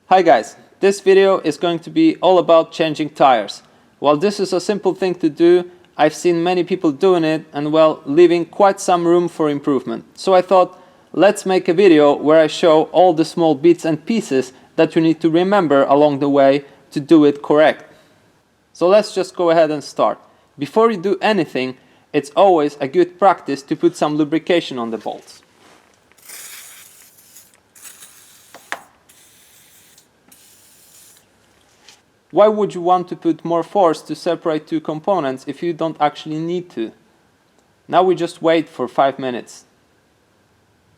Hi guys, this video is going to be all about changing tires. While this is a simple thing to do, I've seen many people doing it and well, leaving quite some room for improvement. So I thought, let's make a video where I show all the small bits and pieces that you need to remember along the way to do it correct. So let's just go ahead and start. Before you do anything, it's always a good practice to put some lubrication on the bolts. Why would you want to put more force to separate two components if you don't actually need to? Now we just wait for 5 minutes.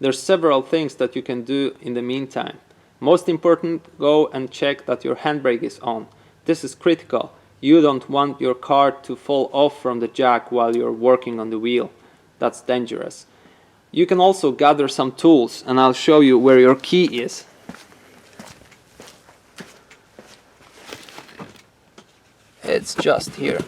There's several things that you can do in the meantime. Most important, go and check that your handbrake is on. This is critical. You don't want your car to fall off from the jack while you're working on the wheel. That's dangerous. You can also gather some tools and I'll show you where your key is. It's just here.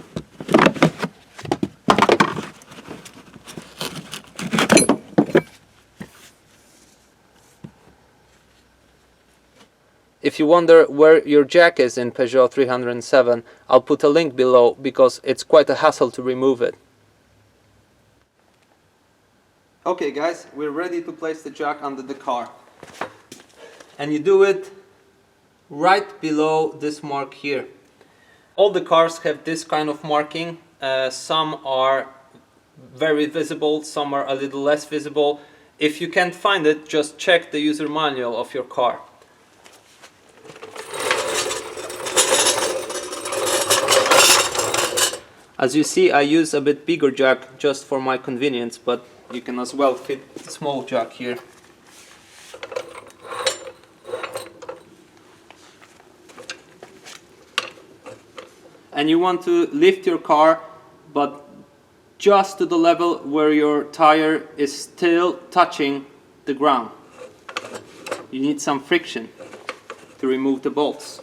If you wonder where your jack is in Peugeot 307, I'll put a link below because it's quite a hassle to remove it. Okay guys, we're ready to place the jack under the car. And you do it right below this mark here. All the cars have this kind of marking. Some are very visible, some are a little less visible. If you can't find it, just check the user manual of your car. As you see, I use a bit bigger jack just for my convenience, but you can as well fit the small jack here. And you want to lift your car, but just to the level where your tire is still touching the ground. You need some friction to remove the bolts.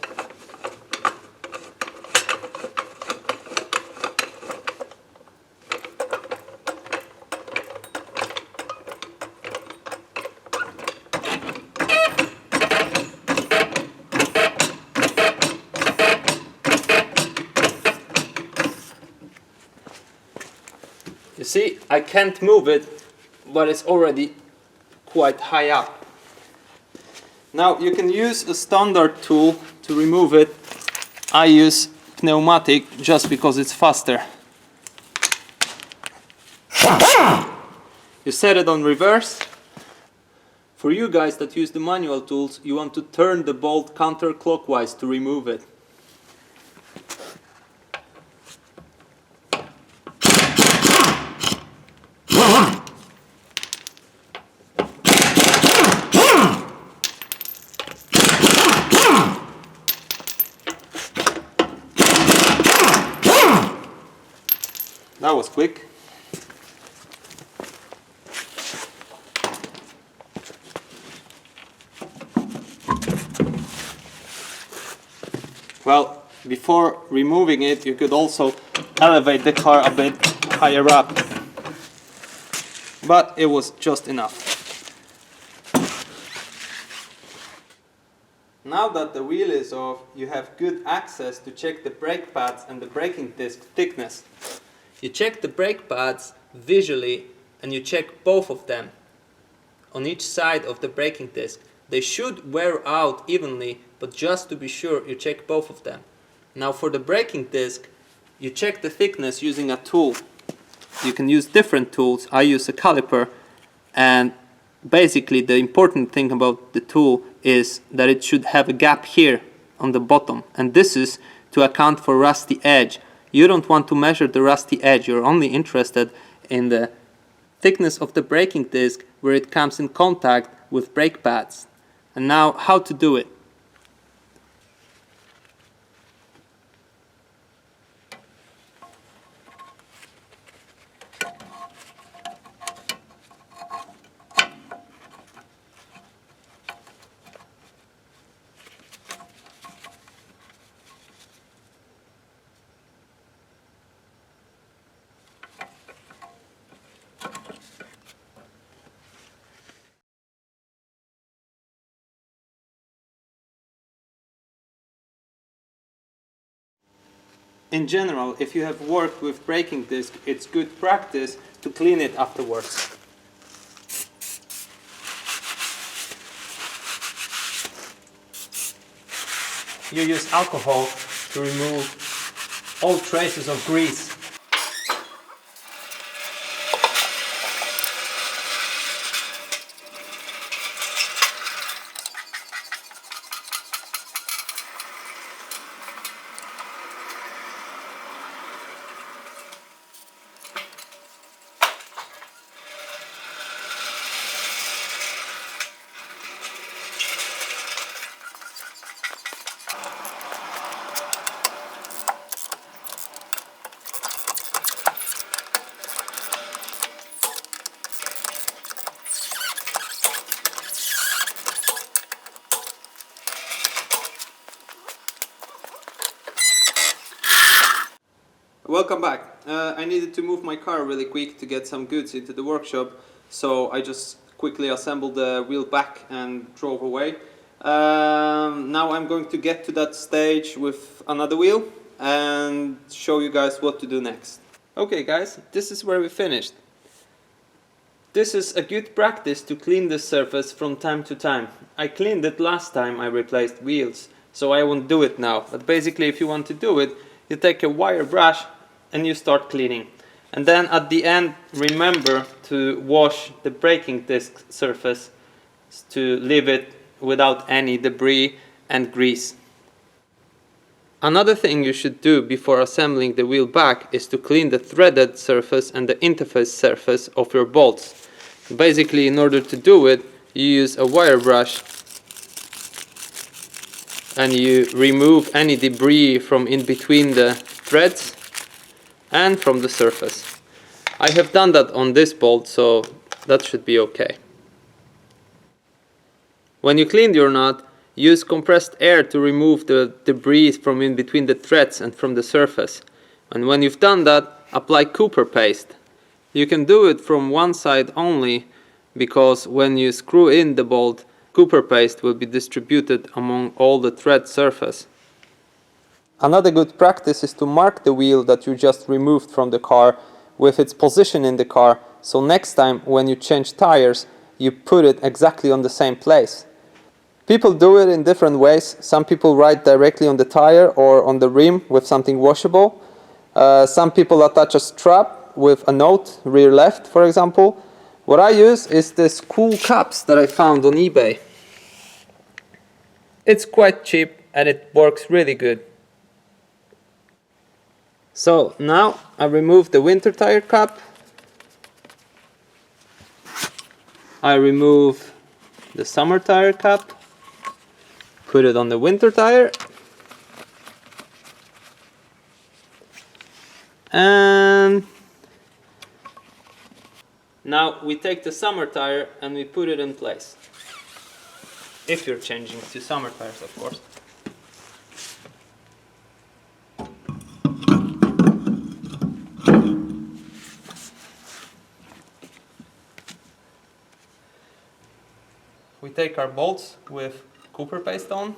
You see, I can't move it, but it's already quite high up. Now you can use a standard tool to remove it. I use pneumatic just because it's faster. You set it on reverse. For you guys that use the manual tools, you want to turn the bolt counterclockwise to remove it. That was quick. Well, before removing it, you could also elevate the car a bit higher up. But it was just enough. Now that the wheel is off, you have good access to check the brake pads and the braking disc thickness. You check the brake pads visually and you check both of them on each side of the braking disc. They should wear out evenly, but just to be sure you check both of them. Now for the braking disc, you check the thickness using a tool. You can use different tools. I use a caliper, and basically the important thing about the tool is that it should have a gap here on the bottom, and this is to account for rusty edge. You don't want to measure the rusty edge, you're only interested in the thickness of the braking disc where it comes in contact with brake pads. And now how to do it. In general, if you have worked with braking disc, it's good practice to clean it afterwards. You use alcohol to remove all traces of grease. Welcome back. I needed to move my car really quick to get some goods into the workshop, so I just quickly assembled the wheel back and drove away. Now I'm going to get to that stage with another wheel and show you guys what to do next. Okay guys, this is where we finished. This is a good practice to clean the surface from time to time. I cleaned it last time I replaced wheels, so I won't do it now. But basically, if you want to do it, you take a wire brush and you start cleaning. And then at the end, remember to wash the braking disc surface to leave it without any debris and grease. Another thing you should do before assembling the wheel back is to clean the threaded surface and the interface surface of your bolts. Basically, in order to do it, you use a wire brush and you remove any debris from in between the threads and from the surface. I have done that on this bolt, so that should be okay. When you clean your nut, use compressed air to remove the debris from in between the threads and from the surface. And when you've done that, apply copper paste. You can do it from one side only, because when you screw in the bolt, copper paste will be distributed among all the thread surface. Another good practice is to mark the wheel that you just removed from the car with its position in the car, so next time when you change tires, you put it exactly on the same place. People do it in different ways. Some people write directly on the tire or on the rim with something washable. Some people attach a strap with a note, rear left for example. What I use is this cool caps that I found on eBay. It's quite cheap and it works really good. So now I remove the winter tire cap. I remove the summer tire cap. Put it on the winter tire. And now we take the summer tire and we put it in place. If you're changing to summer tires, of course. We take our bolts with copper paste on.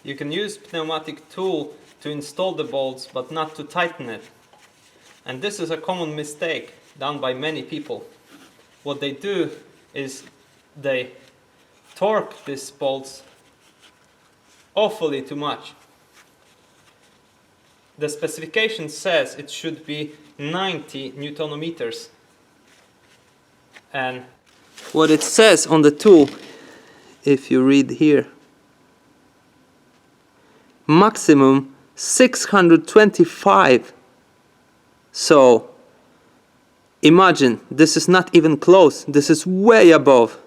You can use pneumatic tool to install the bolts, but not to tighten it. And this is a common mistake done by many people. What they do is they torque these bolts awfully too much. The specification says it should be 90 Newtonometers. And what it says on the tool, if you read here, maximum 625. So imagine, this is not even close, this is way above.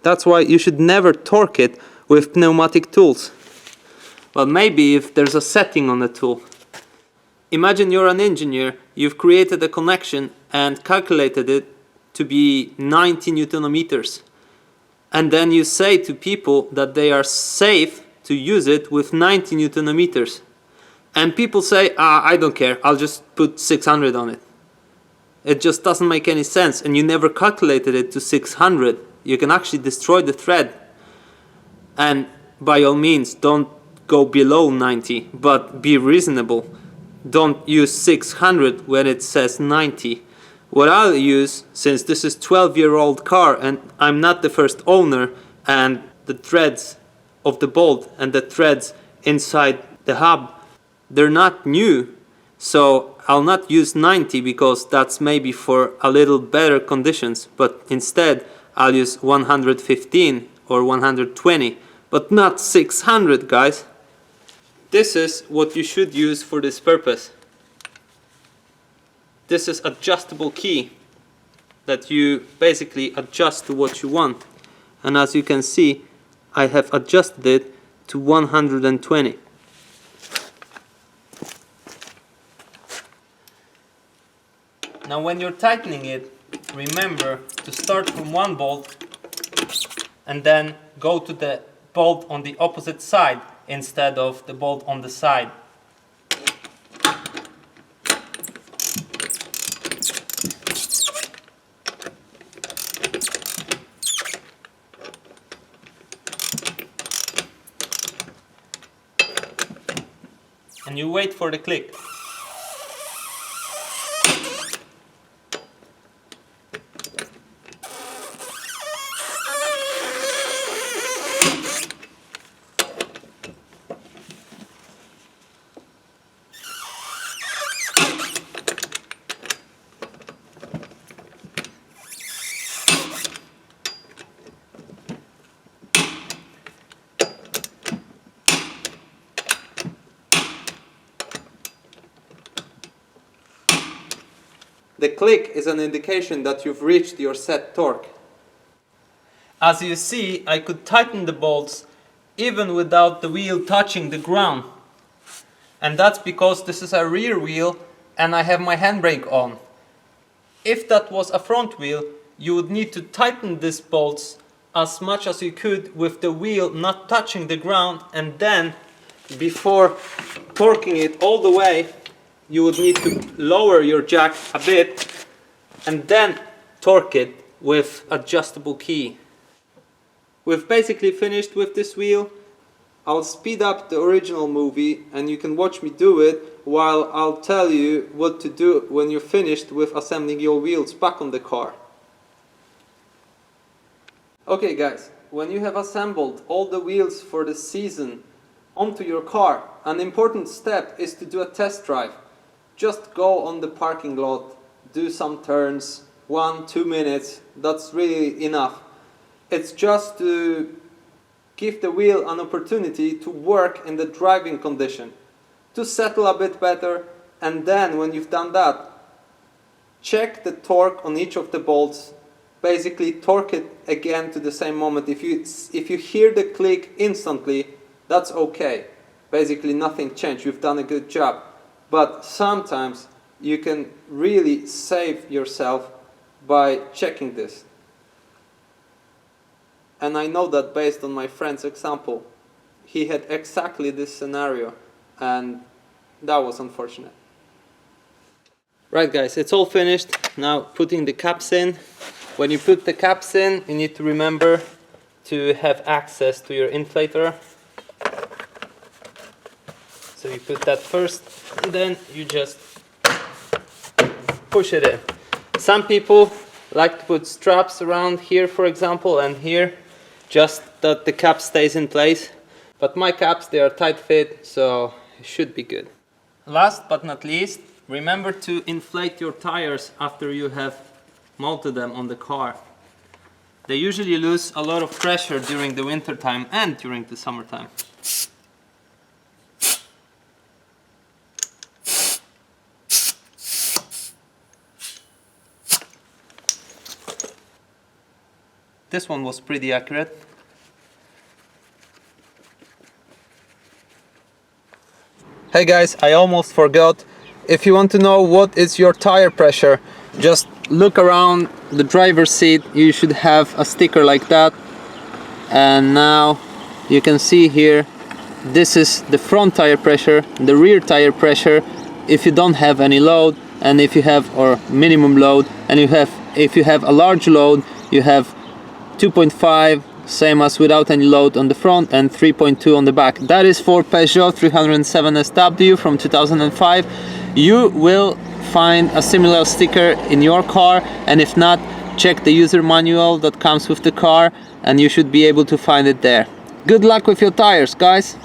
That's why you should never torque it with pneumatic tools. Well, maybe if there's a setting on the tool. Imagine you're an engineer, you've created a connection and calculated it to be 90 Newtonometers. And then you say to people that they are safe to use it with 90 Newtonometers. And people say, I don't care, I'll just put 600 on it. It just doesn't make any sense, and you never calculated it to 600. You can actually destroy the thread. And by all means, don't go below 90, but be reasonable. Don't use 600 when it says 90. What I'll use, since this is 12-year-old car and I'm not the first owner, and the threads of the bolt and the threads inside the hub, they're not new, so I'll not use 90 because that's maybe for a little better conditions, but instead I'll use 115 or 120, but not 600, guys. This is what you should use for this purpose. This is adjustable key that you basically adjust to what you want. And as you can see, I have adjusted it to 120. Now when you're tightening it, remember to start from one bolt and then go to the bolt on the opposite side instead of the bolt on the side. And you wait for the click. The click is an indication that you've reached your set torque. As you see, I could tighten the bolts even without the wheel touching the ground. And that's because this is a rear wheel and I have my handbrake on. If that was a front wheel, you would need to tighten these bolts as much as you could with the wheel not touching the ground, and then before torquing it all the way, you would need to lower your jack a bit and then torque it with adjustable key. We've basically finished with this wheel. I'll speed up the original movie and you can watch me do it while I'll tell you what to do when you're finished with assembling your wheels back on the car. Okay guys, when you have assembled all the wheels for the season onto your car, an important step is to do a test drive. Just go on the parking lot, do some turns, 1-2 minutes, that's really enough. It's just to give the wheel an opportunity to work in the driving condition, to settle a bit better, and then when you've done that, check the torque on each of the bolts, basically torque it again to the same moment. If you hear the click instantly, that's okay. Basically nothing changed, you've done a good job. But sometimes you can really save yourself by checking this. And I know that based on my friend's example, he had exactly this scenario and that was unfortunate. Right guys, it's all finished. Now putting the caps in. When you put the caps in, you need to remember to have access to your inflator. So you put that first, and then you just push it in. Some people like to put straps around here, for example, and here, just that the cap stays in place. But my caps, they are tight fit, so it should be good. Last but not least, remember to inflate your tires after you have mounted them on the car. They usually lose a lot of pressure during the winter time and during the summertime. This one was pretty accurate. Hey guys, I almost forgot. If you want to know what is your tire pressure, just look around the driver's seat. You should have a sticker like that. And now you can see here, this is the front tire pressure, the rear tire pressure if you don't have any load, and if you have, or minimum load, and if you have a large load, you have 2.5, same as without any load on the front, and 3.2 on the back. That is for Peugeot 307 SW from 2005. You will find a similar sticker in your car, and if not, check the user manual that comes with the car and you should be able to find it there. Good luck with your tires, guys!